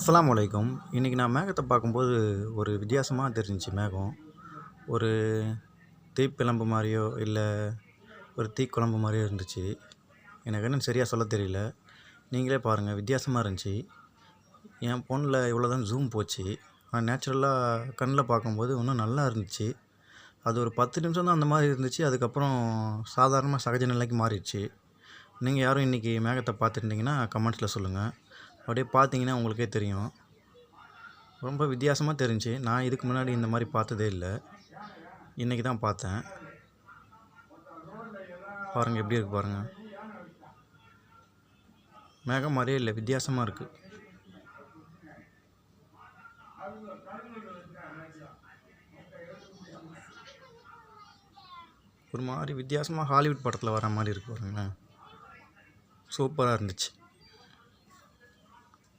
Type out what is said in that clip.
அஸ்ஸலாமு அலைக்கும். இன்றைக்கி நான் மேகத்தை பார்க்கும்போது ஒரு வித்தியாசமாக தெரிஞ்சிச்சு மேகம். ஒரு தீப்பிழம்பு மாதிரியோ இல்லை ஒரு தீக்குழம்பு மாதிரியோ இருந்துச்சு. எனக்கு என்னன்னு சரியாக சொல்ல தெரியல. நீங்களே பாருங்கள், வித்தியாசமாக இருந்துச்சு. என் ஃபோனில் இவ்வளோ தான் ஜூம் போச்சு. ஆனால் நேச்சுரலாக கண்ணில் பார்க்கும்போது இன்னும் நல்லா இருந்துச்சு. அது ஒரு 10 நிமிஷம் தான் அந்த மாதிரி இருந்துச்சு. அதுக்கப்புறம் சாதாரணமாக சகஜ நிலைக்கு மாறிடுச்சு. நீங்கள் யாரும் இன்றைக்கி மேகத்தை பார்த்துருந்தீங்கன்னா கமெண்ட்ஸில் சொல்லுங்கள். அப்படியே பார்த்தீங்கன்னா உங்களுக்கே தெரியும். ரொம்ப வித்தியாசமாக தெரிஞ்சுச்சு. நான் இதுக்கு முன்னாடி இந்த மாதிரி பார்த்ததே இல்லை. இன்றைக்கி தான் பார்த்தேன். பாருங்கள் எப்படி இருக்குது பாருங்கள். மேகம் மாதிரியே இல்லை, வித்தியாசமாக இருக்குது. ஒரு மாதிரி வித்தியாசமாக ஹாலிவுட் படத்தில் வர மாதிரி இருக்குது பாருங்களேன். சூப்பராக இருந்துச்சு.